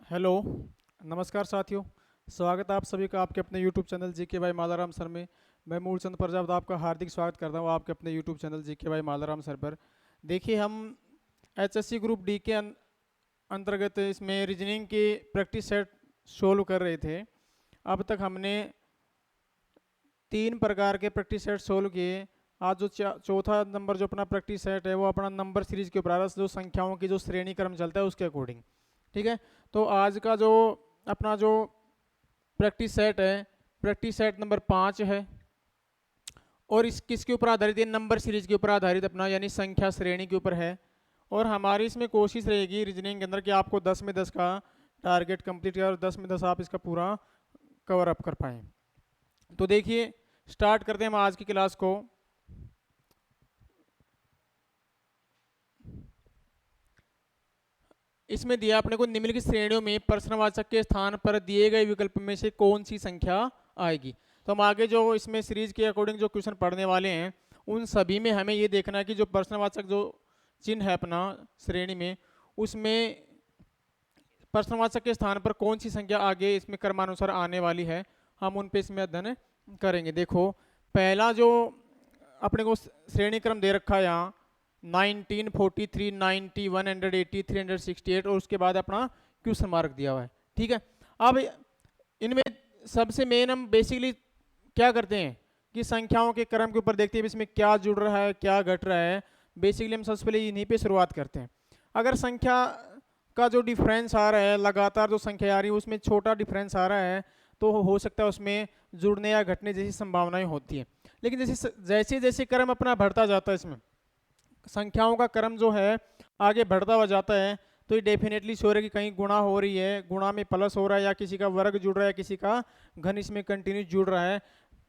Hello, नमस्कार साथियों। स्वागत है आप सभी का आपके अपने YouTube चैनल जीके भाई मालाराम सर में। मैं मूलचंद प्रजापति आपका हार्दिक स्वागत करता हूँ आपके अपने YouTube चैनल जीके भाई मालाराम सर पर। देखिए, हम एचएससी ग्रुप डी के अंतर्गत इसमें रीजनिंग के प्रैक्टिस सेट सोल्व कर रहे थे। अब तक हमने 3 प्रकार के प्रैक्टिस सेट सोल्व किए। आज जो चौथा नंबर जो अपना प्रैक्टिस सेट है वो अपना नंबर सीरीज के ऊपर आ रहा है, जो संख्याओं की जो श्रेणी क्रम चलता है उसके अकॉर्डिंग। ठीक है, तो आज का जो अपना जो प्रैक्टिस सेट है, प्रैक्टिस सेट नंबर 5 है और इस किसके ऊपर आधारित है? नंबर सीरीज के ऊपर आधारित अपना, यानी संख्या श्रेणी के ऊपर है। और हमारी इसमें कोशिश रहेगी रीजनिंग के अंदर कि आपको 10 में 10 का टारगेट कंप्लीट किया और 10 में 10 आप इसका पूरा कवर अप कर पाएँ। तो देखिए, स्टार्ट करते हैं हम आज की क्लास को। इसमें दिया अपने को निम्नलिखित श्रेणियों में प्रश्नवाचक के स्थान पर दिए गए विकल्प में से कौन सी संख्या आएगी। तो हम आगे जो इसमें सीरीज के अकॉर्डिंग जो क्वेश्चन पढ़ने वाले हैं उन सभी में हमें ये देखना है कि जो प्रश्नवाचक जो चिन्ह है अपना श्रेणी में, उसमें प्रश्नवाचक के स्थान पर कौन सी संख्या आगे इसमें क्रमानुसार आने वाली है, हम उन पे इसमें अध्ययन करेंगे। देखो, पहला जो अपने को श्रेणी क्रम दे रखा है यहाँ 1943, 90, 180, 368 और उसके बाद अपना क्वेश्चन मार्क दिया हुआ है। ठीक है, अब इनमें सबसे मेन हम बेसिकली क्या करते हैं कि संख्याओं के क्रम के ऊपर देखते हैं इसमें क्या जुड़ रहा है क्या घट रहा है। बेसिकली हम सबसे पहले इन्हीं पे शुरुआत करते हैं। अगर संख्या का जो डिफरेंस आ रहा है, लगातार जो संख्या आ रही है उसमें छोटा डिफरेंस आ रहा है, तो हो सकता है उसमें जुड़ने या घटने जैसी संभावनाएं होती हैं। लेकिन जैसे जैसे क्रम अपना बढ़ता जाता है, इसमें संख्याओं का क्रम जो है आगे बढ़ता हुआ जाता है, तो ये डेफिनेटली श्योर है कि कहीं गुणा हो रही है, गुणा में प्लस हो रहा है, या किसी का वर्ग जुड़ रहा है, किसी का घन इसमें कंटिन्यूस जुड़ रहा है।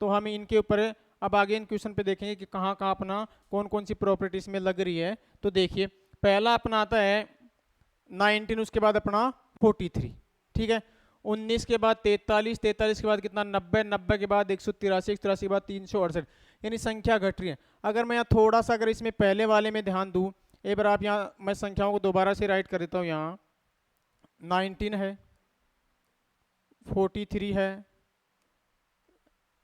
तो हम इनके ऊपर अब आगे इन क्वेश्चन पे देखेंगे कि कहाँ कहाँ अपना कौन कौन सी प्रॉपर्टी इसमें लग रही है। तो देखिए, पहला अपना आता है 19, उसके बाद अपना 43। ठीक है, 19 के बाद 43, 43 के बाद कितना 90, 90 के बाद 183, 183 के बाद 368, यानी संख्या घट रही है। अगर मैं यहाँ थोड़ा सा अगर इसमें पहले वाले में ध्यान दूं, एक बार आप यहाँ मैं संख्याओं को दोबारा से राइट कर देता हूँ। यहाँ 19 है, 43 है,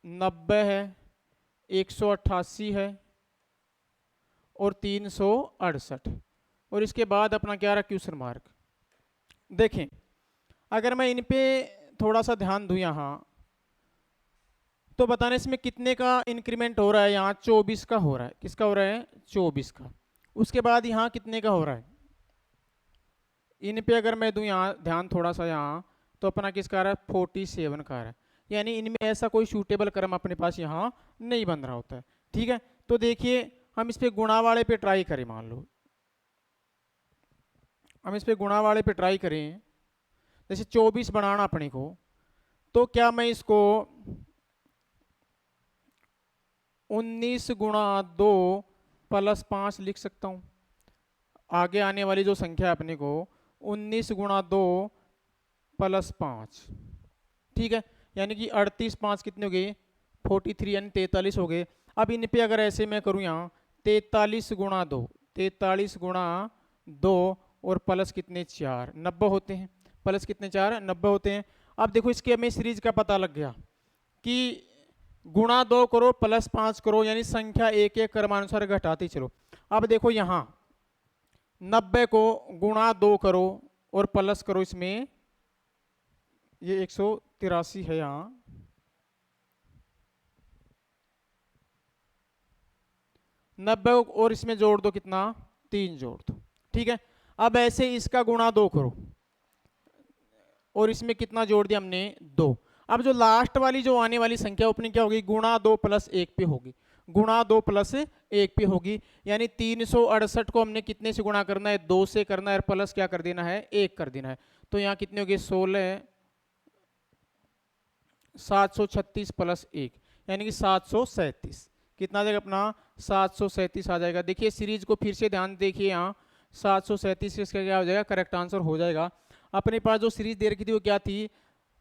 90 है, 188 है और 368, और इसके बाद अपना क्या रहा? Question mark. देखें, अगर मैं इन पे थोड़ा सा ध्यान दूं यहाँ, तो बताना इसमें कितने का इंक्रीमेंट हो रहा है। यहाँ 24 का हो रहा है। किसका हो रहा है? 24 का। उसके बाद यहाँ कितने का हो रहा है? इन पे अगर मैं दूं यहाँ ध्यान थोड़ा सा यहाँ, तो अपना किसका आ रहा है? 47 का आ रहा है। यानी इनमें ऐसा कोई सूटेबल क्रम अपने पास यहाँ नहीं बन रहा होता है। ठीक है, तो देखिए हम इस पे गुणा वाले पे ट्राई करें। मान लो हम इस पे गुणा वाले पे ट्राई करें, जैसे 24 बनाना अपने को, तो क्या मैं इसको 19 गुणा 2 प्लस 5 लिख सकता हूँ? आगे आने वाली जो संख्या है अपने को 19 गुणा 2 प्लस 5। ठीक है, यानी कि 38, 5 कितने हो गए? 43, यानी 43 हो गए। अब इन पे अगर ऐसे मैं करूँ यहाँ 43 गुणा 2, 43 गुणा 2 और प्लस कितने? 4, 90 होते हैं। प्लस कितने? 4, 90 होते हैं। अब देखो इसके हमें सीरीज का पता लग गया कि गुणा 2 करो प्लस 5 करो, यानी संख्या एक एक क्रमानुसार घटाती चलो। अब देखो यहाँ 90 को गुणा 2 करो और प्लस करो, इसमें ये 183 है यहाँ, नब्बे और इसमें जोड़ दो, कितना? 3 जोड़ दो। ठीक है, अब ऐसे इसका गुणा 2 करो और इसमें कितना जोड़ दिया हमने? 2। अब जो लास्ट वाली जो आने वाली संख्या अपनी क्या होगी? गुणा 2 प्लस 1 पे होगी। गुणा 2 प्लस 1 पे होगी, यानी 368 को हमने कितने से गुणा करना है? 2 से करना है, और प्लस क्या कर देना है? 1 कर देना है। तो यहाँ कितने हो गए? 16, 736 प्लस 1, यानी कि 737। कितना देगा अपना? 737 आ जाएगा। देखिए सीरीज को फिर से ध्यान देखिए, यहाँ 737 इसका क्या हो जाएगा? करेक्ट आंसर हो जाएगा। अपने पास जो सीरीज दे रखी थी वो क्या थी?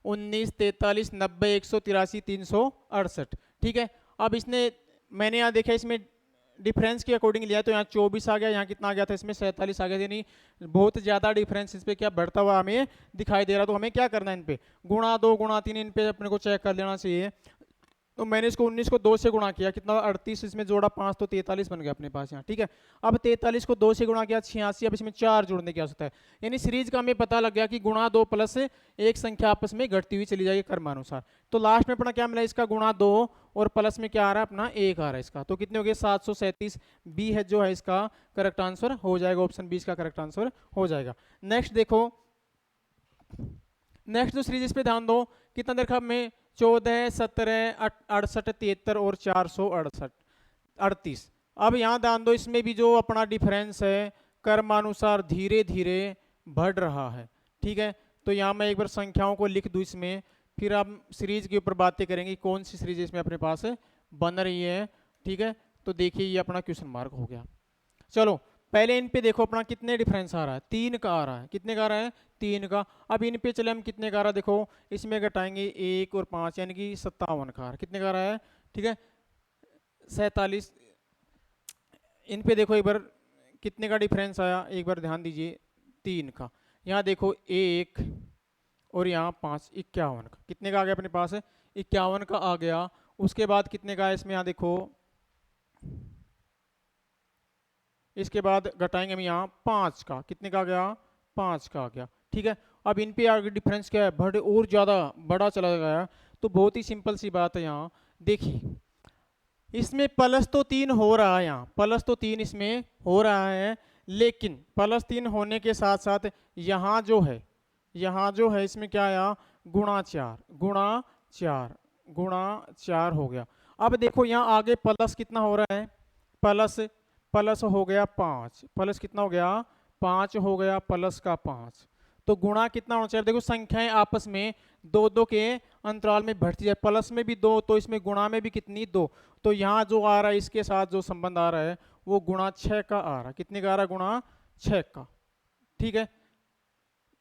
19, 43, 90, 183, 368। ठीक है, अब इसने मैंने यहाँ देखा इसमें डिफरेंस के अकॉर्डिंग लिया तो यहाँ 24 आ गया, यहाँ कितना आ गया था, इसमें 47 आ गया, यानी बहुत ज़्यादा डिफरेंस इस पे क्या बढ़ता हुआ हमें दिखाई दे रहा। तो हमें क्या करना है, इन पे गुणा 2 गुणा 3 इन पे अपने को चेक कर लेना चाहिए। तो मैंने इसको 19 को 2 से गुणा किया, कितना 38, इसमें जोड़ा 5 तो 43 बन गया अपने पास यहाँ, ठीक है। अब 43 को 2 से गुणा किया 86, अब इसमें 4 जोड़ने की आवश्यकता है, यानी सीरीज का हमें पता लग गया कि गुणा 2 प्लस एक संख्या आपस में घटती हुई चली जाएगी क्रमानुसार। तो लास्ट में अपना क्या मिला, इसका गुणा 2 और प्लस में क्या आ रहा है अपना 1 आ रहा है इसका, तो कितने हो गए 737। बी है जो है इसका करेक्ट आंसर हो जाएगा, ऑप्शन बी इसका करेक्ट आंसर हो जाएगा। नेक्स्ट देखो, नेक्स्ट जो सीरीज इस पे ध्यान दो, कितना देखा हमें 14 17 68 73 और 468 38। अब यहाँ ध्यान दो, इसमें भी जो अपना डिफरेंस है क्रमानुसार धीरे धीरे बढ़ रहा है, ठीक है। तो यहाँ मैं एक बार संख्याओं को लिख दूं इसमें, फिर हम सीरीज के ऊपर बातें करेंगे कौन सी सीरीज इसमें अपने पास बन रही है, ठीक है। तो देखिए ये अपना क्वेश्चन मार्क हो गया। चलो पहले इन पे देखो अपना कितने डिफरेंस आ रहा है, 3 का आ रहा है, कितने का आ रहा है 3 का। अब इन पे चले हम कितने का आ रहा है, देखो इसमें घटाएंगे 1 और 5 यानी कि 57 का आ रहा है, कितने का आ रहा है, ठीक है 47। इन पे देखो एक बार कितने का डिफरेंस आया, एक बार ध्यान दीजिए 3 का। यहाँ देखो 1 और यहाँ 5 51 का, कितने का आ गया अपने पास 51 का आ गया। उसके बाद कितने का है इसमें, यहाँ देखो इसके बाद घटाएंगे हम यहाँ 5 का, कितने का आ गया 5 का आ गया, ठीक है। अब इन पे आगे डिफरेंस क्या है, बढ़ और ज्यादा बड़ा चला गया। तो बहुत ही सिंपल सी बात है, यहाँ देखिए इसमें प्लस तो 3 हो रहा है, यहाँ प्लस तो 3 इसमें हो रहा है, लेकिन प्लस 3 होने के साथ साथ यहाँ जो है इसमें क्या आया गुणा 4 गुणा 4 हो गया। अब देखो यहाँ आगे प्लस कितना हो रहा है, प्लस हो गया 5, प्लस कितना हो गया 5 हो गया, प्लस का 5। तो गुणा कितना होना चाहिए, देखो संख्याएं आपस में 2-2 के अंतराल में बढ़ती है, प्लस में भी 2 तो इसमें गुणा में भी कितनी 2। तो यहाँ जो आ रहा है इसके साथ जो संबंध आ रहा है वो गुणा 6 का आ रहा है, कितने का आ रहा है गुणा 6 का, ठीक है।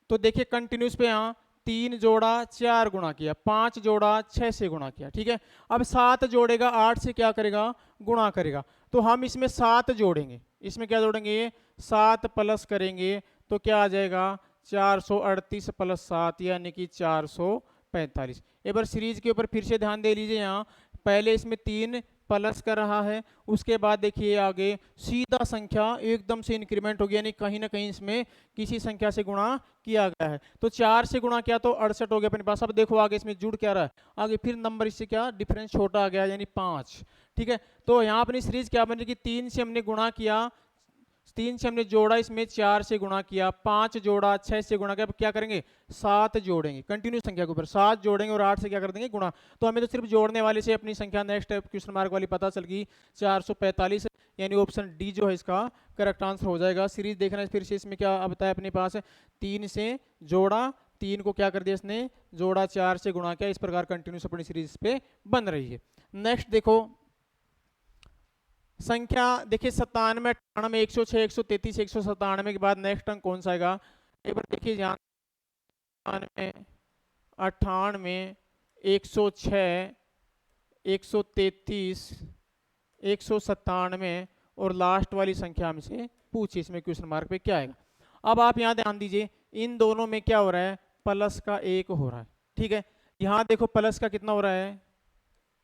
तो देखिए कंटिन्यूस पे यहाँ 3 जोड़ा 4 गुणा किया, 5 जोड़ा 6 से गुणा किया, ठीक है। अब 7 जोड़ेगा 8 से क्या करेगा गुणा करेगा। तो हम इसमें 7 जोड़ेंगे, इसमें क्या जोड़ेंगे 7 प्लस करेंगे तो क्या आ जाएगा 438 प्लस 7 यानी कि 445। एक बार सीरीज के ऊपर फिर से ध्यान दे लीजिए, यहाँ पहले इसमें 3 प्लस कर रहा है, उसके बाद देखिए आगे सीधा संख्या एकदम से इंक्रीमेंट हो गया, यानी कहीं ना कहीं इसमें किसी संख्या से गुणा किया गया है। तो 4 से गुणा किया तो 68 हो गया अपने पास। अब देखो आगे इसमें जुड़ क्या रहा है, आगे फिर नंबर इससे क्या डिफरेंस छोटा आ गया यानी 5, ठीक है। तो यहाँ अपनी सीरीज क्या बन रही कि 3 से हमने गुणा किया, 3 से हमने जोड़ा, इसमें 4 से गुणा किया, 5 जोड़ा 6 से गुणा किया, अब क्या करेंगे 7 जोड़ेंगे कंटिन्यू संख्या के ऊपर 7 जोड़ेंगे और 8 से क्या कर देंगे गुणा। तो हमें तो सिर्फ जोड़ने वाले से अपनी संख्या नेक्स्ट क्वेश्चन मार्क वाली पता चल गई 445, यानी ऑप्शन डी जो है इसका करेक्ट आंसर हो जाएगा। सीरीज देखना फिर से इसमें क्या बताया अपने पास 3 से जोड़ा, 3 को क्या कर दिया इसने जोड़ा, 4 से गुणा किया, इस प्रकार कंटिन्यूस अपनी सीरीज पे बन रही है। नेक्स्ट देखो संख्या देखिए 97 98 106 133 197 के बाद नेक्स्ट अंक कौन सा आएगा, एक बार देखिए यहाँ 98 106 133 197 और लास्ट वाली संख्या हमसे पूछिए इसमें क्वेश्चन मार्क पे क्या आएगा। अब आप यहाँ ध्यान दीजिए इन दोनों में क्या हो रहा है प्लस का 1 हो रहा है, ठीक है। यहाँ देखो प्लस का कितना हो रहा है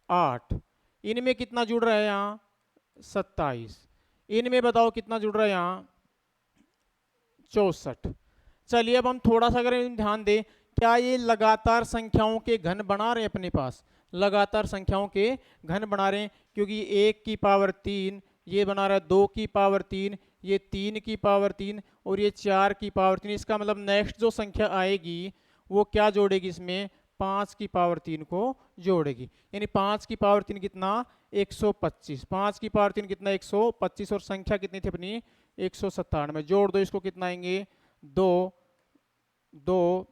8, इनमें कितना जुड़ रहा है यहाँ 27, इनमें बताओ कितना जुड़ रहा है यहाँ 64। चलिए अब हम थोड़ा सा अगर ध्यान दें, क्या ये लगातार संख्याओं के घन बना रहे हैं अपने पास, लगातार संख्याओं के घन बना रहे हैं, क्योंकि 1 की पावर 3 ये बना रहा है, 2 की पावर 3 ये, 3 की पावर 3 और ये 4 की पावर 3। इसका मतलब नेक्स्ट जो संख्या आएगी वो क्या जोड़ेगी इसमें 5 की पावर 3 को जोड़ेगी, यानी 5 की पावर 3 कितना 125, 5 की पावर 3 कितना 125 और संख्या कितनी थी अपनी 197। जोड़ दो इसको कितना आएंगे 2 2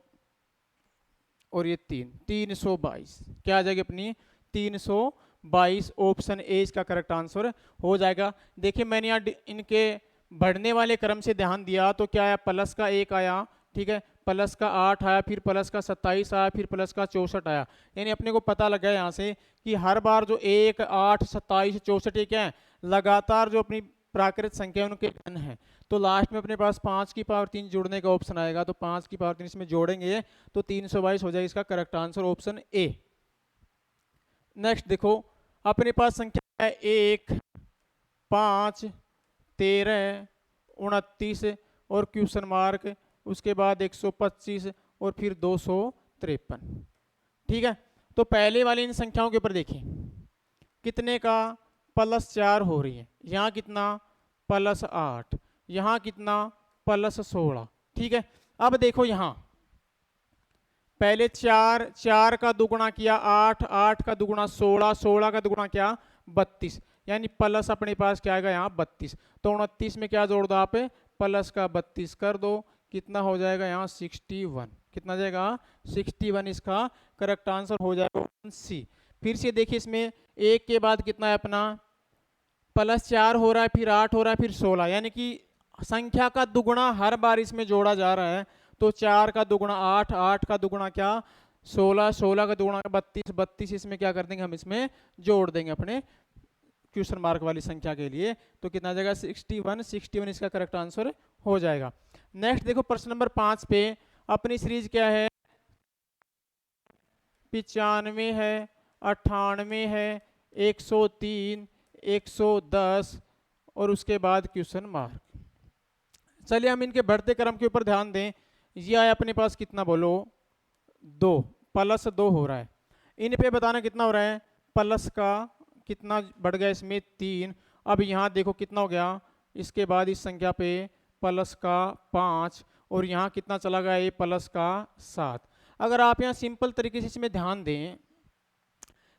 और ये 3 322, क्या आ जाएगी अपनी 322। ऑप्शन ए इसका करेक्ट आंसर हो जाएगा। देखिए मैंने यहाँ इनके बढ़ने वाले क्रम से ध्यान दिया तो क्या आया प्लस का 1 आया, ठीक है, प्लस का 8 आया, फिर प्लस का 27 आया, फिर प्लस का 64 आया। यानी अपने को पता लगा यहाँ से कि हर बार जो 1, 8, 27, 64 ये क्या है, लगातार जो अपनी प्राकृत संख्या है उनके घन है। तो लास्ट में अपने पास 5 की पावर 3 जोड़ने का ऑप्शन आएगा, तो 5 की पावर 3 इसमें जोड़ेंगे तो 322 हो जाएगा इसका correct answer option A. Next देखो अपने पास संख्या है 1, 5, 13, 29 और क्वेश्चन मार्क, उसके बाद 125 और फिर 253। ठीक है, तो पहले वाली इन संख्याओं के ऊपर देखें कितने का +4 हो रही है, यहाँ कितना +8, यहाँ कितना +16। ठीक है, अब देखो यहाँ पहले 4, 4 का दुगुना किया 8, 8 का दुगुना 16, 16 का दुगुना क्या 32, यानी प्लस अपने पास क्या आएगा यहाँ 32। तो 29 में क्या जोड़ दो आप, प्लस का 32 कर दो, कितना हो जाएगा यहाँ 61। कितना हो जाएगा 61, इसका करेक्ट आंसर हो जाएगा सी। फिर से देखिए इसमें एक के बाद कितना है अपना +4 हो रहा है, फिर 8 हो रहा है, फिर 16, यानी कि संख्या का दुगुना हर बार इसमें जोड़ा जा रहा है। तो 4 का दुगुना 8, 8 का दुगुना क्या 16, 16 का दुगुना 32, 32 इसमें क्या कर देंगे हम इसमें जोड़ देंगे अपने क्वेश्चन मार्क वाली संख्या के लिए। तो कितना आ जाएगा 61, 61 इसका करेक्ट आंसर हो जाएगा। नेक्स्ट देखो प्रश्न नंबर 5 पे अपनी सीरीज क्या है, 95 है, 98 है, 103, 110 और उसके बाद क्वेश्चन मार्क। चलिए हम इनके बढ़ते क्रम के ऊपर ध्यान दें। ये आया अपने पास कितना बोलो 2, +2 हो रहा है। इन पे बताना कितना हो रहा है, प्लस का कितना बढ़ गया इसमें 3। अब यहाँ देखो कितना हो गया, इसके बाद इस संख्या पे प्लस का 5 और यहाँ कितना चला गया ये प्लस का 7। अगर आप यहाँ सिंपल तरीके से इसमें ध्यान दें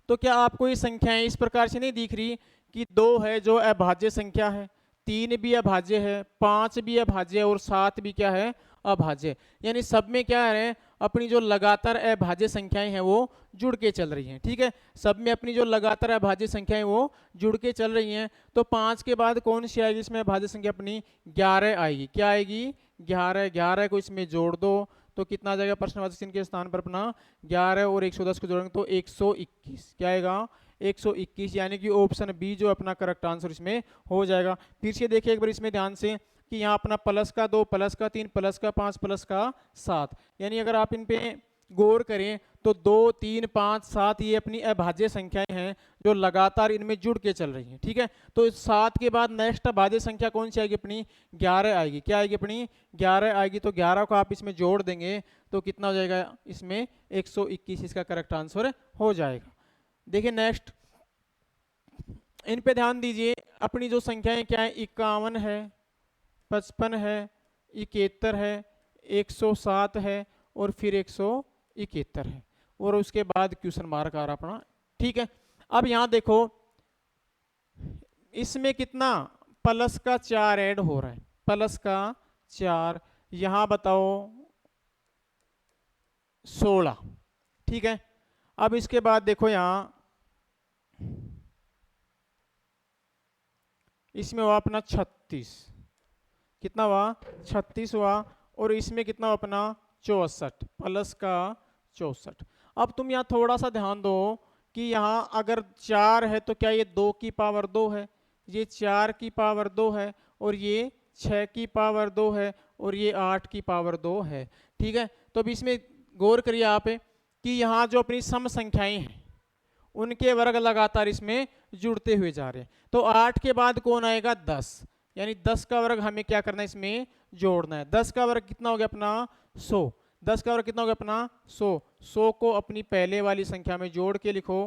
तो क्या आपको ये संख्याएं इस प्रकार से नहीं दिख रही कि 2 है जो अभाज्य संख्या है, 3 भी अभाज्य है, 5 भी अभाज्य है और 7 भी क्या है अभाज्य। यानी सब में क्या है अपनी जो लगातार अभाज्य संख्याएं हैं वो जुड़ के चल रही हैं। ठीक है, सब में अपनी जो लगातार अभाज्य संख्याएं वो जुड़ के चल रही हैं। तो 5 के बाद कौन सी आएगी इसमें अभाज्य संख्या अपनी 11 आएगी। क्या आएगी 11, 11 को इसमें जोड़ दो तो कितना आ जाएगा प्रश्नवाचक चिन्ह के स्थान पर अपना 11 और 110 को जोड़ेंगे तो 121। क्या आएगा 121, यानी कि ऑप्शन बी जो अपना करेक्ट आंसर इसमें हो जाएगा। फिर से देखिए एक बार इसमें ध्यान से कि यहाँ अपना प्लस का 2, प्लस का 3, प्लस का 5, प्लस का 7, यानी अगर आप इन पे गौर करें तो 2, 3, 5, 7 ये अपनी अभाज्य संख्याएं हैं जो लगातार इनमें जुड़ के चल रही हैं। ठीक है, तो 7 के बाद नेक्स्ट अभाज्य संख्या कौन सी आएगी अपनी 11 आएगी। क्या आएगी अपनी 11 आएगी। तो 11 को आप इसमें जोड़ देंगे तो कितना हो जाएगा इसमें 121, इसका करेक्ट आंसर हो जाएगा। देखिए नेक्स्ट इन पे ध्यान दीजिए, अपनी जो संख्याएं क्या है 51 है, 55 है, 71 है, 107 है और फिर 171 है और उसके बाद क्वेश्चन मार्क आ रहा अपना। ठीक है, अब यहां देखो इसमें कितना प्लस का 4 ऐड हो रहा है, प्लस का 4, यहां बताओ 16। ठीक है, अब इसके बाद देखो यहां इसमें हुआ अपना 36, कितना हुआ 36 हुआ और इसमें कितना हुआ अपना 64, प्लस का 64। अब तुम यहाँ थोड़ा सा ध्यान दो कि यहाँ अगर 4 है तो क्या ये 2 की पावर 2 है, ये 4 की पावर 2 है और ये 6 की पावर 2 है और ये 8 की पावर 2 है। ठीक है, तो अब इसमें गौर करिए आप कि यहाँ जो अपनी सम संख्याएं हैं उनके वर्ग लगातार इसमें जुड़ते हुए जा रहे हैं। तो 8 के बाद कौन आएगा 10, यानी 10 का वर्ग हमें क्या करना है इसमें जोड़ना है। 10 का वर्ग कितना हो गया अपना 100, 10 का वर्ग कितना हो गया अपना 100, 100 को अपनी पहले वाली संख्या में जोड़ के लिखो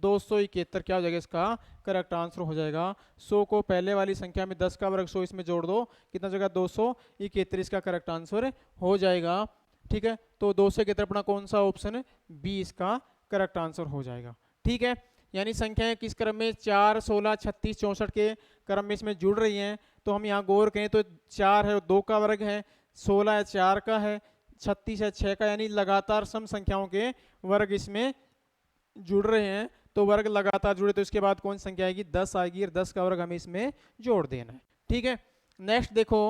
271। क्या हो जाएगा इसका करेक्ट आंसर हो जाएगा 100 को पहले वाली संख्या में 10 का वर्ग 100 इसमें जोड़ दो, कितना जगह 271, इसका करेक्ट आंसर हो जाएगा। ठीक है, तो 271 अपना कौन सा ऑप्शन बी इसका करेक्ट आंसर हो जाएगा। ठीक है, यानी संख्याएं किस क्रम में 4, 16, 36, 64 के क्रम में इसमें जुड़ रही हैं। तो हम यहाँ गौर करें तो 4 है 2 का वर्ग है, 16 है 4 का है, 36 है 6 का, यानी लगातार सम संख्याओं के वर्ग इसमें जुड़ रहे हैं। तो वर्ग लगातार जुड़े तो इसके बाद कौन संख्या आएगी 10 आएगी और 10 का वर्ग हमें इसमें जोड़ देना है। ठीक है, नेक्स्ट देखो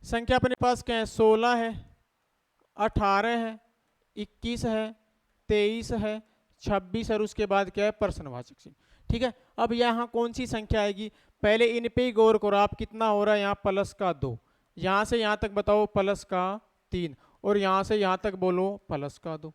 संख्या अपने पास क्या है, 16 है, 18 है, 21 है, 23 है, 26 और उसके बाद क्या है, प्रश्नवाचक चिन्ह। ठीक है, अब यहाँ कौन सी संख्या आएगी, पहले इन पे ही गौर करो आप, कितना हो रहा है यहाँ प्लस का 2, यहाँ से यहाँ तक बताओ प्लस का 3, और यहाँ से यहाँ तक बोलो प्लस का 2।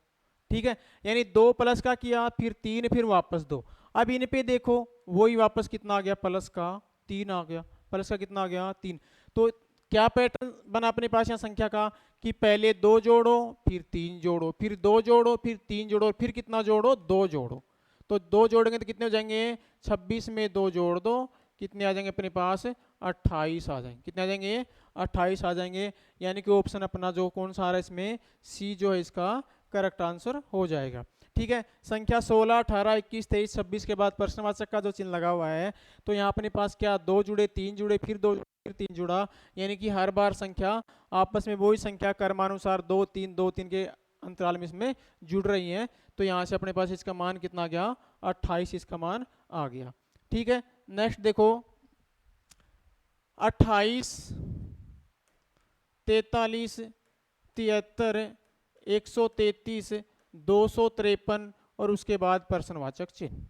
ठीक है, यानी 2 प्लस का किया, फिर 3, फिर वापस 2। अब इन पे देखो, वही वापस कितना आ गया, प्लस का 3 आ गया, प्लस का कितना आ गया, 3। तो क्या पैटर्न बना अपने पास यहाँ संख्या का, कि पहले 2 जोड़ो, फिर 3 जोड़ो, फिर 2 जोड़ो, फिर 3 जोड़ो, फिर कितना जोड़ो, 2 जोड़ो। तो 2 जोड़ेंगे तो कितने हो जाएंगे, 26 में 2 जोड़ दो, कितने आ जाएंगे अपने पास, 28 आ जाएंगे। कितने आ जाएंगे, 28 आ जाएंगे। यानी कि ऑप्शन अपना जो कौन सा आ रहा है इसमें, सी जो है इसका करेक्ट आंसर हो जाएगा। ठीक है, संख्या 16, 18, 21, 23, 26 के बाद प्रश्नवाचक का जो चिन्ह लगा हुआ है, तो यहाँ अपने पास क्या 2 जुड़े, 3 जुड़े, फिर 2 फिर 3 जुड़ा, यानी कि हर बार संख्या आपस में वही संख्या क्रमानुसार 2 3 2 3 के अंतराल में इसमें जुड़ रही हैं। तो यहाँ से अपने पास इसका मान कितना आ गया, 28 इसका मान आ गया। ठीक है, नेक्स्ट देखो, 28, 43, 73, 133, 253 और उसके बाद प्रश्नवाचक चिन्ह।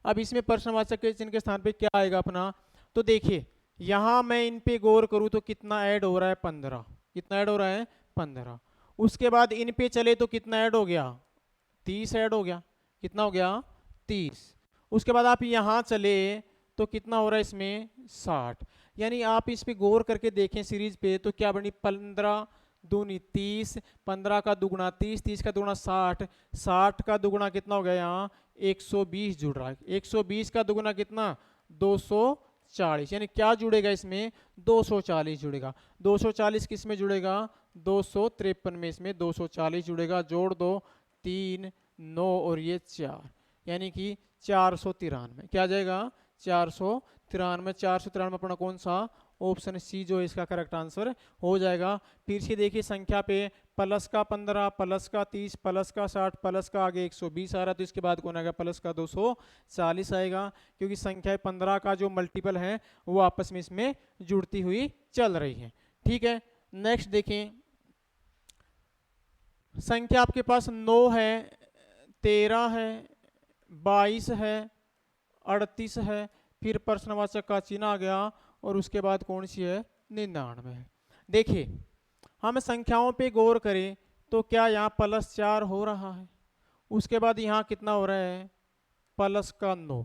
अब इसमें प्रश्नवाचक के चिन्ह के स्थान पे क्या आएगा अपना, तो देखिए यहां मैं इन पे गौर करूं तो कितना ऐड हो रहा है, 15। कितना ऐड हो रहा है, 15। उसके बाद इन पे चले तो कितना ऐड हो गया, 30 ऐड हो गया। कितना हो गया, 30। उसके बाद आप यहां चले तो कितना हो रहा है इसमें, 60। यानी आप इस पे गौर करके देखें सीरीज पे, तो क्या बनी, 15 दूनी 30, 15 का दुगुना 30, 30 का दुगुना 60, 60 का दुगुना कितना हो गया यहाँ, 120 जुड़ रहा है। 120 का दुगुना कितना, 240। यानी क्या जुड़ेगा इसमें, 240 जुड़ेगा। 240 किस में जुड़ेगा, 253 में इसमें 240 जुड़ेगा। जोड़ दो, 3, 9 और ये 4, यानी कि 493। क्या जाएगा, 493। 493 अपना कौन सा, ऑप्शन सी जो है इसका करेक्ट आंसर हो जाएगा। फिर से देखिए संख्या पे, प्लस का 15, प्लस का 30, प्लस का 60, प्लस का आगे 120 आ रहा है, तो इसके बाद कौन आएगा, प्लस का 240 आएगा, क्योंकि संख्या 15 का जो मल्टीपल है वो आपस में इसमें जुड़ती हुई चल रही है। ठीक है, नेक्स्ट देखें, संख्या आपके पास 9 है, 13 है, 22 है, 38 है, फिर प्रश्नवाचक का चिन्ह आ गया, और उसके बाद कौन सी है, 99 है। देखिए हम संख्याओं पे गौर करें तो क्या यहाँ +4 हो रहा है, उसके बाद यहाँ कितना हो रहा है, प्लस का 9,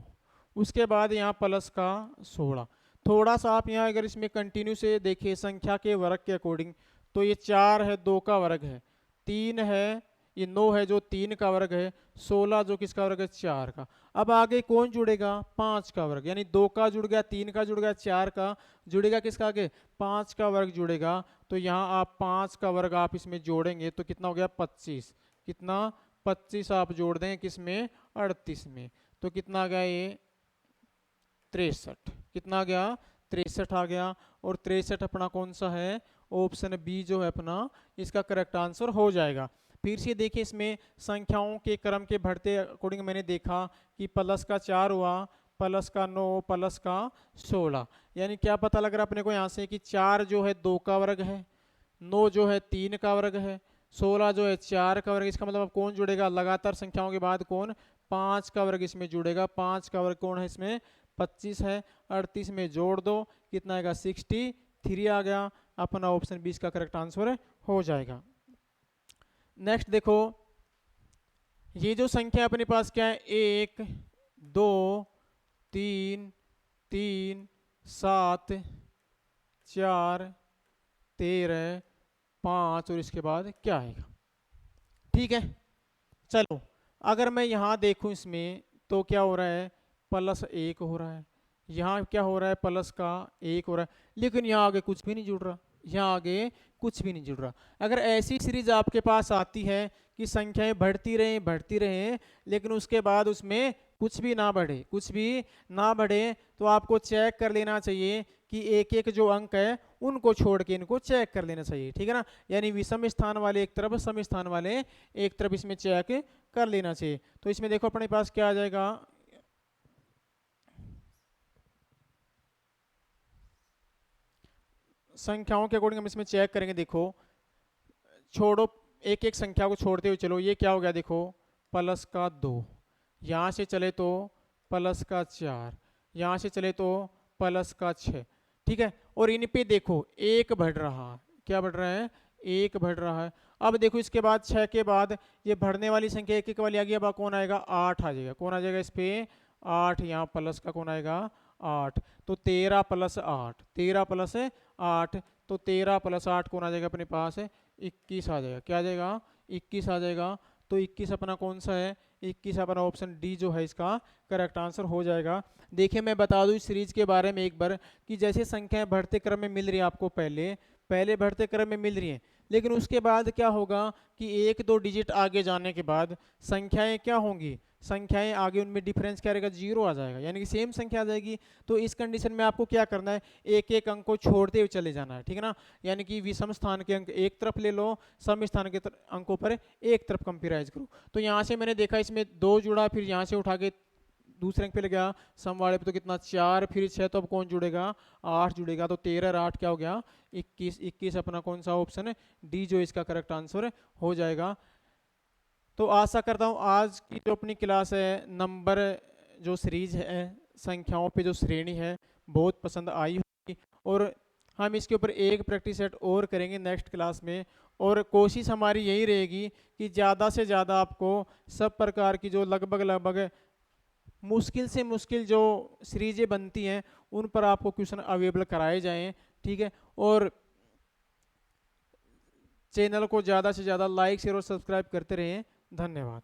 उसके बाद यहाँ प्लस का 16। थोड़ा सा आप यहाँ अगर इसमें कंटिन्यू से देखिए संख्या के वर्ग के अकॉर्डिंग, तो ये 4 है, 2 का वर्ग है, 3 है, ये 9 है जो 3 का वर्ग है, 16 जो किसका वर्ग है, 4 का। अब आगे कौन जुड़ेगा, 5 का वर्ग, यानी 2 का जुड़ गया, 3 का जुड़ गया, 4 का जुड़ेगा, किसका आगे, 5 का वर्ग जुड़ेगा। तो यहाँ आप 5 का वर्ग आप इसमें जोड़ेंगे तो कितना हो गया, 25। कितना, 25 आप जोड़ देंगे किसमें, 38 में, तो कितना आ गया ये, 63। कितना आ गया, 63 आ गया। और 63 अपना कौन सा है, ऑप्शन बी जो है अपना इसका करेक्ट आंसर हो जाएगा। फिर से देखिए इसमें संख्याओं के क्रम के बढ़ते अकॉर्डिंग मैंने देखा कि प्लस का 4 हुआ, प्लस का 9, प्लस का 16। यानी क्या पता लग रहा है अपने को यहाँ से कि 4 जो है 2 का वर्ग है, 9 जो है 3 का वर्ग है, 16 जो है 4 का वर्ग। इसका मतलब अब कौन जुड़ेगा, लगातार संख्याओं के बाद कौन, 5 का वर्ग इसमें जुड़ेगा। 5 का वर्ग कौन है इसमें, 25 है। 38 में जोड़ दो, कितना आएगा, 63 आ गया। अपना ऑप्शन 20 का करेक्ट आंसर हो जाएगा। नेक्स्ट देखो, ये जो संख्या अपने पास क्या है, 1, 2, 3, 3, 7, 4, 13, 5 और इसके बाद क्या आएगा। ठीक है, चलो अगर मैं यहाँ देखूं इसमें तो क्या हो रहा है, +1 हो रहा है, यहाँ क्या हो रहा है, प्लस का 1 हो रहा है, लेकिन यहाँ आगे कुछ भी नहीं जुड़ रहा, यहाँ आगे कुछ भी नहीं जुड़ रहा। अगर ऐसी सीरीज आपके पास आती है कि संख्याएं बढ़ती रहें लेकिन उसके बाद उसमें कुछ भी ना बढ़े, कुछ भी ना बढ़े, तो आपको चेक कर लेना चाहिए कि एक एक जो अंक है उनको छोड़ के इनको चेक कर लेना चाहिए। ठीक है ना, यानी विषम स्थान वाले एक तरफ, सम स्थान वाले एक तरफ इसमें चेक कर लेना चाहिए। तो इसमें देखो अपने पास क्या आ जाएगा, संख्याओं के अकॉर्डिंग हम इसमें चेक करेंगे। देखो छोड़ो, एक एक संख्या को छोड़ते हुए चलो। ये क्या हो गया देखो, प्लस का 2, यहाँ से चले तो प्लस का 4, यहाँ से चले तो प्लस का 6। ठीक है, और इन पे देखो एक बढ़ रहा है, क्या बढ़ रहा है, एक बढ़ रहा है। अब देखो इसके बाद 6 के बाद ये बढ़ने वाली संख्या एक एक वाली आ गई। अब कौन आएगा, 8 आ जाएगा। कौन आ जाएगा इस पे, 8। यहाँ प्लस का कौन आएगा, 8। तो 13 प्लस 8, 13 प्लस 8, तो 13 प्लस 8 कौन आ जाएगा अपने पास, 21 आ जाएगा। क्या आ जाएगा, 21 आ जाएगा। तो 21 अपना कौन सा है, 21 अपना ऑप्शन डी जो है इसका करेक्ट आंसर हो जाएगा। देखिए मैं बता दूं इस सीरीज के बारे में एक बार कि जैसे संख्याएं बढ़ते क्रम में मिल रही है आपको, पहले बढ़ते क्रम में मिल रही हैं, लेकिन उसके बाद क्या होगा कि एक दो डिजिट आगे जाने के बाद संख्याएं क्या होंगी, संख्याएं आगे उनमें डिफरेंस क्या रहेगा, 0 आ जाएगा, यानी कि सेम संख्या आ जाएगी। तो इस कंडीशन में आपको क्या करना है, एक एक अंक को छोड़ते हुए चले जाना है। ठीक है ना, यानी कि विषम स्थान के अंक एक तरफ ले लो, सम स्थान के अंकों पर एक तरफ कंपेराइज करो। तो यहाँ से मैंने देखा इसमें 2 जुड़ा, फिर यहाँ से उठा के दूसरे अंक पे लग गया, सम वाले पे तो कितना 4, फिर 6, तो अब कौन जुड़ेगा, 8 जुड़ेगा। तो 13 और 8 क्या हो गया, 21। 21 अपना कौन सा ऑप्शन है, डी जो इसका करेक्ट आंसर हो जाएगा। तो आशा करता हूँ आज की जो अपनी क्लास है, नंबर जो सीरीज है, संख्याओं पे जो श्रेणी है, बहुत पसंद आई होगी। और हम इसके ऊपर एक प्रैक्टिस सेट और करेंगे नेक्स्ट क्लास में। और कोशिश हमारी यही रहेगी कि ज़्यादा से ज़्यादा आपको सब प्रकार की जो लगभग मुश्किल से मुश्किल जो सीरीजें बनती हैं उन पर आपको क्वेश्चन अवेलेबल कराए जाएं। ठीक है, और चैनल को ज़्यादा से ज़्यादा लाइक शेयर और सब्सक्राइब करते रहें। धन्यवाद।